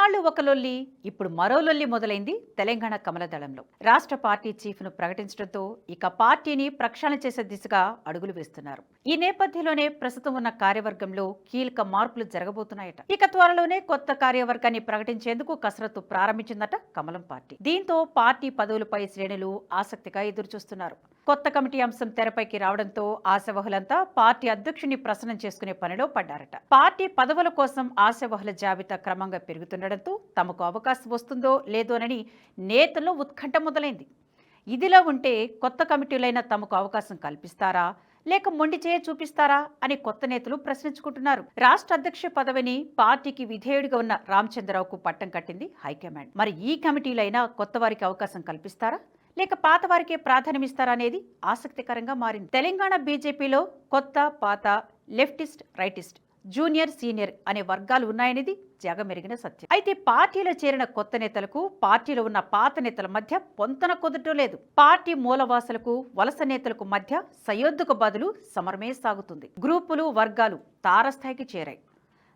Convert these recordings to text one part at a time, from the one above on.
ఇన్నాళ్లు ఒక లొల్లి ఇప్పుడు మరో లొల్లి మొదలైంది తెలంగాణ కమలదళంలో. రాష్ట్ర పార్టీ చీఫ్ను ప్రకటించడంతో ఇక పార్టీని ప్రక్షాళన చేసే దిశగా అడుగులు వేస్తున్నారు. ఈ నేపథ్యంలోనే ప్రస్తుతం ఉన్న కార్యవర్గంలో కీలక మార్పులు జరగబోతున్నాయట. ఇక త్వరలోనే కొత్త కార్యవర్గాన్ని ప్రకటించేందుకు కసరత్తు ప్రారంభించిందట కమలం పార్టీ. దీంతో పార్టీ పదవులపై శ్రేణులు ఆసక్తిగా ఎదురుచూస్తున్నారు. కొత్త కమిటీ అంశం తెరపైకి రావడంతో ఆశావహులంతా పార్టీ అధ్యక్షుని ప్రసన్నం చేసుకునే పనిలో పడ్డారట. పార్టీ పదవుల కోసం ఆశావహుల జాబితా క్రమంగా పెరుగుతుండటంతో తమకు అవకాశం వస్తుందో లేదోనని నేతల్లో ఉత్కంఠ మొదలైంది. ఇదిలా ఉంటే కొత్త కమిటీలైనా తమకు అవకాశం కల్పిస్తారా లేక మొండి చేయ చూపిస్తారా అని కొత్త నేతలు ప్రశ్నించుకుంటున్నారు. రాష్ట్ర అధ్యక్ష పదవిని పార్టీకి విధేయుడిగా ఉన్న రామచంద్రరావుకు పట్టం కట్టింది హైకమాండ్. మరి ఈ కమిటీలైనా కొత్త వారికి అవకాశం కల్పిస్తారా లేక పాత వారికే ప్రాధాన్యమిస్తారా అనేది ఆసక్తికరంగా మారింది. తెలంగాణ బీజేపీలో కొత్త పాత, లెఫ్టిస్ట్ రైటిస్ట్, జూనియర్ సీనియర్ అనే వర్గాలు ఉన్నాయనేది జగమెరిగిన సత్యం. అయితే పార్టీలో చేరిన కొత్త నేతలకు పార్టీలో ఉన్న పాత నేతల మధ్య పొంతన కుదరటం లేదు. పార్టీ మూలవాసులకు వలస నేతలకు మధ్య సయోధ్యకు బదులు సమరమే సాగుతుంది. గ్రూపులు వర్గాలు తారస్థాయికి చేరాయి.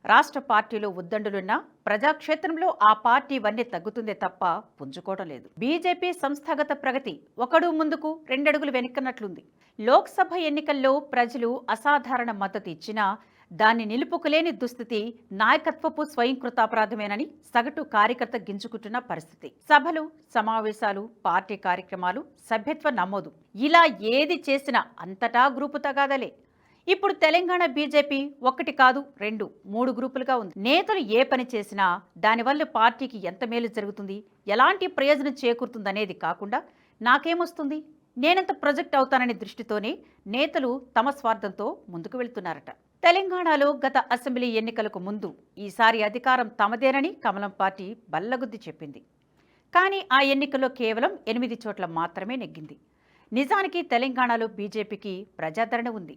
రాష్ట్ర పార్టీలో ఉద్దండులున్న ప్రజాక్షేత్రంలో ఆ పార్టీ వన్నె తగ్గుతుందే తప్ప పుంజుకోవడం లేదు. బీజేపీ సంస్థాగత ప్రగతి ఒకడు ముందుకు రెండడుగులు వెనక్కన్నట్లుంది. లోక్సభ ఎన్నికల్లో ప్రజలు అసాధారణ మద్దతు ఇచ్చినా దాన్ని నిలుపుకులేని దుస్థితి నాయకత్వపు స్వయంకృతాపరాధమేనని సగటు కార్యకర్త గింజుకుంటున్న పరిస్థితి. సభలు, సమావేశాలు, పార్టీ కార్యక్రమాలు, సభ్యత్వ నమోదు ఇలా ఏది చేసినా అంతటా గ్రూపు తగాదలే. ఇప్పుడు తెలంగాణ బీజేపీ ఒకటి కాదు, రెండు, మూడు గ్రూపులుగా ఉంది. నేతలు ఏ పని చేసినా దానివల్ల పార్టీకి ఎంత మేలు జరుగుతుంది, ఎలాంటి ప్రయోజనం చేకూరుతుందనేది కాకుండా నాకేమొస్తుంది, నేనెంత ప్రొజెక్ట్ అవుతాననే దృష్టితోనే నేతలు తమ స్వార్థంతో ముందుకు వెళ్తున్నారట. తెలంగాణలో గత అసెంబ్లీ ఎన్నికలకు ముందు ఈసారి అధికారం తమదేనని కమలం పార్టీ బల్లగుద్ది చెప్పింది. కానీ ఆ ఎన్నికల్లో కేవలం 8 చోట్ల మాత్రమే నెగ్గింది. నిజానికి తెలంగాణలో బీజేపీకి ప్రజాదరణ ఉంది.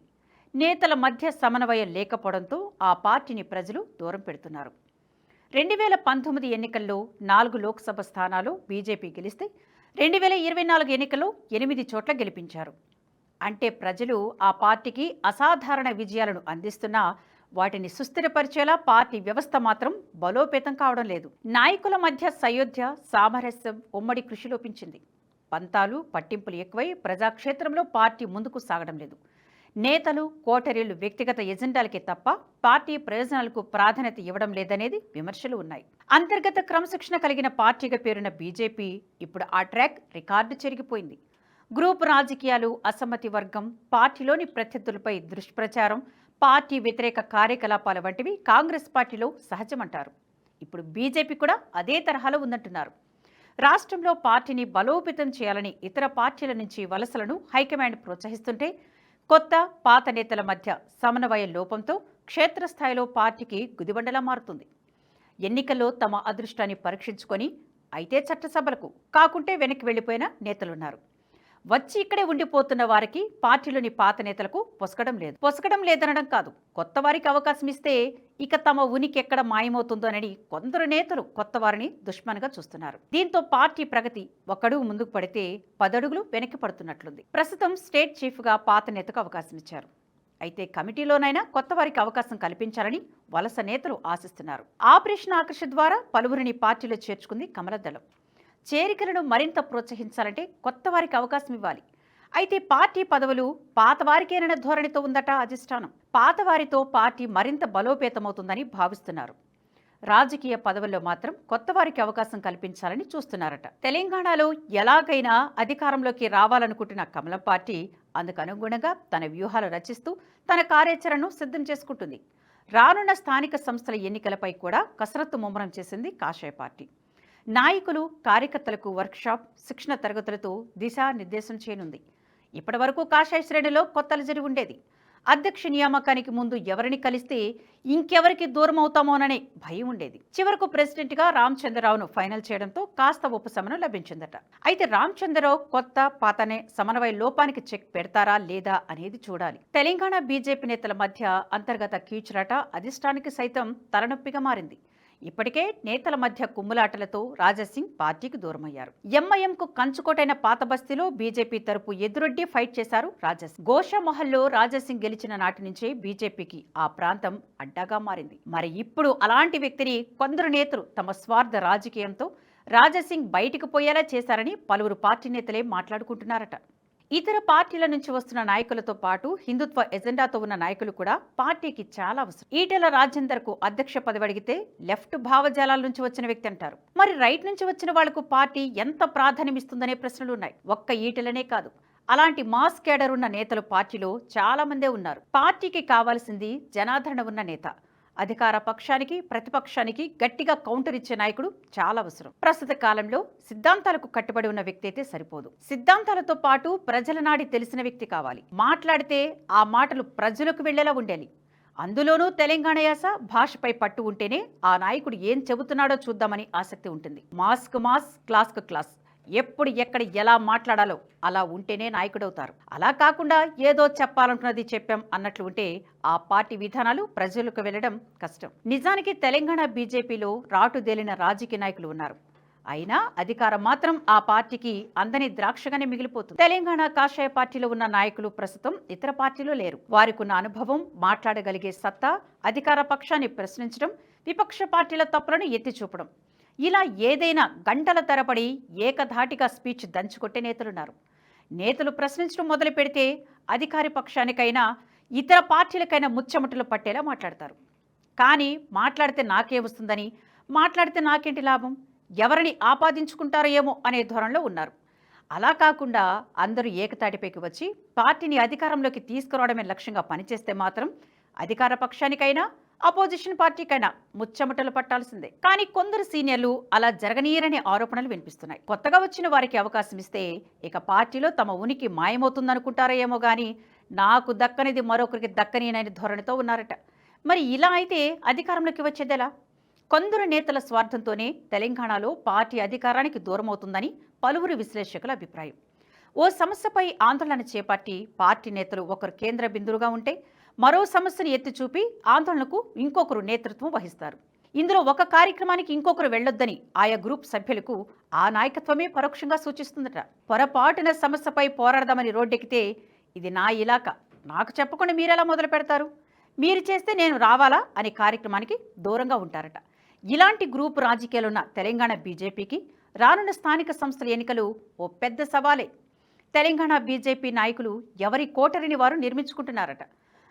నేతల మధ్య సమన్వయం లేకపోవడంతో ఆ పార్టీని ప్రజలు దూరం పెడుతున్నారు. 2019 ఎన్నికల్లో 4 లోక్సభ స్థానాలు బీజేపీ గెలిస్తే 2024 ఎన్నికల్లో 8 చోట్ల గెలిపించారు. అంటే ప్రజలు ఆ పార్టీకి అసాధారణ విజయాలను అందిస్తున్నా వాటిని సుస్థిరపరిచేలా పార్టీ వ్యవస్థ మాత్రం బలోపేతం కావడం లేదు. నాయకుల మధ్య సయోధ్య, సామరస్యం, ఉమ్మడి కృషి లోపించింది. పంతాలు, పట్టింపులు ఎక్కువై ప్రజాక్షేత్రంలో పార్టీ ముందుకు సాగడం లేదు. నేతలు, కోటరీలు వ్యక్తిగత ఎజెండాలకే తప్ప పార్టీ ప్రయోజనాలకు ప్రాధాన్యత ఇవ్వడం లేదనేది విమర్శలు ఉన్నాయి. అంతర్గత క్రమశిక్షణ కలిగిన పార్టీగా పేరున్న బీజేపీ ఇప్పుడు ఆ ట్రాక్ రికార్డు చెరిగిపోయింది. గ్రూప్ రాజకీయాలు, అసమ్మతి వర్గం, పార్టీలోని ప్రత్యర్థులపై దుష్ప్రచారం, పార్టీ వ్యతిరేక కార్యకలాపాల వంటివి కాంగ్రెస్ పార్టీలో సహజమంటారు. ఇప్పుడు బీజేపీ కూడా అదే తరహాలో ఉందంటున్నారు. రాష్ట్రంలో పార్టీని బలోపేతం చేయాలని ఇతర పార్టీల నుంచి వలసలను హైకమాండ్ ప్రోత్సహిస్తుంటే కొత్త, పాత నేతల మధ్య సమన్వయ లోపంతో క్షేత్రస్థాయిలో పార్టీకి గుదిబండలా మారుతుంది. ఎన్నికల్లో తమ అదృష్టాన్ని పరీక్షించుకొని అయితే చట్టసభలకు, కాకుంటే వెనక్కి వెళ్లిపోయిన నేతలున్నారు. వచ్చి ఇక్కడే ఉండిపోతున్న వారికి పార్టీలోని పాత నేతలకు పొసగడం లేదనడం కాదు, కొత్త వారికి అవకాశం ఇస్తే ఇక తమ ఉనికి ఎక్కడ మాయమవుతుందోనని కొందరు నేతలు కొత్త వారిని దుష్మన్గా చూస్తున్నారు. దీంతో పార్టీ ప్రగతి ఒకడుగు ముందుకు పడితే 10 అడుగులు వెనక్కి పడుతున్నట్లుంది. ప్రస్తుతం స్టేట్ చీఫ్గా పాత నేతకు అవకాశం ఇచ్చారు. అయితే కమిటీలోనైనా కొత్త వారికి అవకాశం కల్పించాలని వలస నేతలు ఆశిస్తున్నారు. ఆపరేషన్ ఆకర్ష ద్వారా పలువురిని పార్టీలో చేర్చుకుంది కమలదళం. చేరికలను మరింత ప్రోత్సహించాలంటే కొత్త వారికి అవకాశం ఇవ్వాలి. అయితే పార్టీ పదవులు పాత వారికేనన్న ధోరణితో ఉందట అధిష్టానం. పాత వారితో పార్టీ మరింత బలోపేతమవుతుందని భావిస్తున్నారు. రాజకీయ పదవుల్లో మాత్రం కొత్త వారికి అవకాశం కల్పించాలని చూస్తున్నారట. తెలంగాణలో ఎలాగైనా అధికారంలోకి రావాలనుకుంటున్న కమలం పార్టీ అందుకు అనుగుణంగా తన వ్యూహాలు రచిస్తూ తన కార్యాచరణను సిద్ధం చేసుకుంటుంది. రానున్న స్థానిక సంస్థల ఎన్నికలపై కూడా కసరత్తు ముమ్మరం చేసింది కాషాయ పార్టీ. నాయకులు, కార్యకర్తలకు వర్క్షాప్, శిక్షణ తరగతులతో దిశానిర్దేశం చేయనుంది. ఇప్పటి వరకు కాషాయ శ్రేణిలో కొత్త అలజడి ఉండేది. అధ్యక్ష నియామకానికి ముందు ఎవరిని కలిస్తే ఇంకెవరికి దూరం అవుతామోననే భయం ఉండేది. చివరకు ప్రెసిడెంట్గా రామచంద్రరావును ఫైనల్ చేయడంతో కాస్త ఉపశమనం లభించిందట. అయితే రామచంద్రరావు కొత్త, పాతనే సమన్వయ లోపానికి చెక్ పెడతారా లేదా అనేది చూడాలి. తెలంగాణ బీజేపీ నేతల మధ్య అంతర్గత కీచులాట అధిష్టానికి సైతం తలనొప్పిగా మారింది. ఇప్పటికే నేతల మధ్య కుమ్ములాటలతో రాజాసింగ్ పార్టీకి దూరమయ్యారు. ఎంఐఎంకు కంచుకోటైన పాత బస్తీలో బీజేపీ తరపు ఎదురొడ్డి ఫైట్ చేశారు రాజాసింగ్. గోషామహల్లో రాజాసింగ్ గెలిచిన నాటి నుంచే బీజేపీకి ఆ ప్రాంతం అడ్డాగా మారింది. మరి ఇప్పుడు అలాంటి వ్యక్తిని కొందరు నేతలు తమ స్వార్థ రాజకీయంతో రాజాసింగ్ బయటకు పోయేలా చేశారని పలువురు పార్టీ నేతలే మాట్లాడుకుంటున్నారట. ఇతర పార్టీల నుంచి వస్తున్న నాయకులతో పాటు హిందుత్వ ఎజెండాతో ఉన్న నాయకులు కూడా పార్టీకి చాలా అవసరం. ఈటెల రాజేందర్ కు అధ్యక్ష పదవి అడిగితే లెఫ్ట్ భావజాలాల నుంచి వచ్చిన వ్యక్తి అంటారు. మరి రైట్ నుంచి వచ్చిన వాళ్లకు పార్టీ ఎంత ప్రాధాన్యం ఇస్తుందనే ప్రశ్నలు ఉన్నాయి. ఒక్క ఈటెలనే కాదు, అలాంటి మాస్ కేడర్ ఉన్న నేతలు పార్టీలో చాలా మందే ఉన్నారు. పార్టీకి కావాల్సింది జనాదరణ ఉన్న నేత. అధికార పక్షానికి ప్రతిపక్షానికి గట్టిగా కౌంటర్ ఇచ్చే నాయకుడు చాలా అవసరం. ప్రస్తుత కాలంలో సిద్ధాంతాలకు కట్టుబడి ఉన్న వ్యక్తి అయితే సరిపోదు. సిద్ధాంతాలతో పాటు ప్రజల నాడి తెలిసిన వ్యక్తి కావాలి. మాట్లాడితే ఆ మాటలు ప్రజలకు వెళ్లేలా ఉండాలి. అందులోనూ తెలంగాణ యాస భాషపై పట్టు ఉంటేనే ఆ నాయకుడు ఏం చెబుతున్నాడో చూద్దామని ఆసక్తి ఉంటుంది. మాస్కు మాస్, క్లాస్కు క్లాస్, ఎప్పుడు ఎక్కడ ఎలా మాట్లాడాలో అలా ఉంటేనే నాయకుడవుతారు. అలా కాకుండా ఏదో చెప్పాలనుకున్నది చెప్పాం అన్నట్లు ఉంటే ఆ పార్టీ విధానాలు ప్రజలకు వెళ్లడం కష్టం. నిజానికి తెలంగాణ బీజేపీలో రాటుదేలిన రాజకీయ నాయకులు ఉన్నారు. అయినా అధికారం మాత్రం ఆ పార్టీకి అందని ద్రాక్షగానే మిగిలిపోతుంది. తెలంగాణ కాషాయ పార్టీలో ఉన్న నాయకులు ప్రస్తుతం ఇతర పార్టీలో లేరు. వారికున్న అనుభవం, మాట్లాడగలిగే సత్తా, అధికార పక్షాన్ని ప్రశ్నించడం, విపక్ష పార్టీల తప్పులను ఎత్తి చూపడం, ఇలా ఏదైనా గంటల తరబడి ఏకధాటిగా స్పీచ్ దంచుకొట్టే నేతలున్నారు. నేతలు ప్రశ్నించడం మొదలు పెడితే అధికార పక్షానికైనా ఇతర పార్టీలకైనా ముచ్చమటలు పట్టేలా మాట్లాడతారు. కానీ మాట్లాడితే నాకే వస్తుందని, మాట్లాడితే నాకేంటి లాభం, ఎవరిని ఆపాదించుకుంటారో ఏమో అనే ధోరణిలో ఉన్నారు. అలా కాకుండా అందరూ ఏకతాటిపైకి వచ్చి పార్టీని అధికారంలోకి తీసుకురావడమే లక్ష్యంగా పనిచేస్తే మాత్రం అధికార పక్షానికైనా అపోజిషన్ పార్టీకైనా ముచ్చమటలు పట్టాల్సిందే. కానీ కొందరు సీనియర్లు అలా జరగనీయరనే ఆరోపణలు వినిపిస్తున్నాయి. కొత్తగా వచ్చిన వారికి అవకాశం ఇస్తే ఇక పార్టీలో తమ ఉనికి మాయమవుతుందనుకుంటారో ఏమో గానీ నాకు దక్కనిది మరొకరికి దక్కనీయనని ధోరణితో ఉన్నారట. మరి ఇలా అయితే అధికారంలోకి వచ్చేదెలా? కొందరు నేతల స్వార్థంతోనే తెలంగాణలో పార్టీ అధికారానికి దూరమవుతుందని పలువురు విశ్లేషకుల అభిప్రాయం. ఓ సమస్యపై ఆందోళన చేపట్టి పార్టీ నేతలు ఒకరు కేంద్ర బిందువుగా ఉంటే మరో సమస్యను ఎత్తి చూపి ఆందోళనకు ఇంకొకరు నేతృత్వం వహిస్తారు. ఇందులో ఒక కార్యక్రమానికి ఇంకొకరు వెళ్లొద్దని ఆయా గ్రూప్ సభ్యులకు ఆ నాయకత్వమే పరోక్షంగా సూచిస్తుందట. పొరపాటున సమస్యపై పోరాడదామని రోడ్డెక్కితే ఇది నా ఇలాకా, నాకు చెప్పకుండా మీరెలా మొదలు పెడతారు, మీరు చేస్తే నేను రావాలా అనే కార్యక్రమానికి దూరంగా ఉంటారట. ఇలాంటి గ్రూప్ రాజకీయాలున్న తెలంగాణ బీజేపీకి రానున్న స్థానిక సంస్థల ఎన్నికలు ఓ పెద్ద సవాలే. తెలంగాణ బీజేపీ నాయకులు ఎవరి కోటరిని వారు నిర్మించుకుంటున్నారట.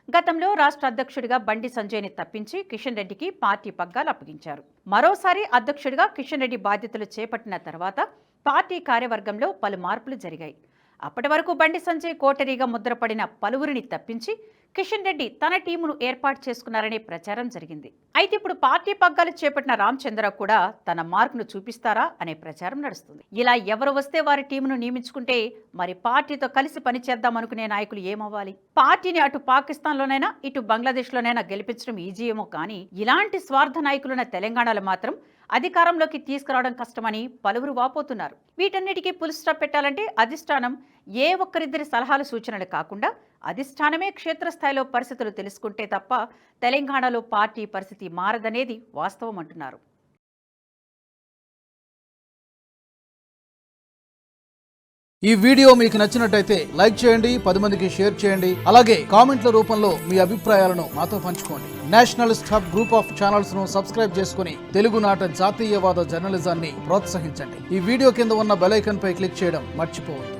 గతంలో రాష్ట్ర అధ్యక్షుడిగా బండి సంజయ్ని తప్పించి కిషన్ రెడ్డికి పార్టీ పగ్గాలు అప్పగించారు. మరోసారి అధ్యక్షుడిగా కిషన్ రెడ్డి బాధ్యతలు చేపట్టిన తర్వాత పార్టీ కార్యవర్గంలో పలు మార్పులు జరిగాయి. అప్పటి వరకు బండి సంజయ్ కోటరీగా ముద్రపడిన పలువురిని తప్పించి కిషన్ రెడ్డి తన టీమును ఏర్పాటు చేసుకున్నారనే ప్రచారం జరిగింది. అయితే ఇప్పుడు పార్టీ పగ్గాలు చేపట్టిన రామచంద్ర కూడా తన మార్కును చూపిస్తారా అనే ప్రచారం నడుస్తుంది. ఇలా ఎవరు వస్తే వారి టీమును నియమించుకుంటే మరి పార్టీతో కలిసి పనిచేద్దాం అనుకునే నాయకులు ఏమవ్వాలి? పార్టీని అటు పాకిస్తాన్లోనైనా ఇటు బంగ్లాదేశ్లోనైనా గెలిపించడం ఈజీ ఏమో కానీ ఇలాంటి స్వార్థ నాయకులున్న తెలంగాణలో మాత్రం అధికారంలోకి తీసుకురావడం కష్టమని పలువురు వాపోతున్నారు. వీటన్నిటికీ పుల్ స్టాప్ పెట్టాలంటే అధిష్టానం ఏ ఒక్కరిద్దరి సలహాలు సూచనలు కాకుండా అధిష్టానమే క్షేత్రస్థాయిలో పరిస్థితులు తెలుసుకుంటే తప్ప తెలంగాణలో పార్టీ పరిస్థితి మారదనేది వాస్తవం అంటున్నారు. ఈ వీడియో మీకు నచ్చినట్టయితే లైక్ చేయండి, 10 మందికి షేర్ చేయండి. అలాగే కామెంట్ల రూపంలో మీ అభిప్రాయాలను మాతో పంచుకోండి. Nationalist hub group of channels ను సబ్స్క్రైబ్ చేసుకుని తెలుగునాట జాతీయవాద జర్నలిజాన్ని ప్రోత్సహించండి. ఈ వీడియో కింద ఉన్న బెల్ ఐకాన్ పై క్లిక్ చేయడం మర్చిపోవద్దు.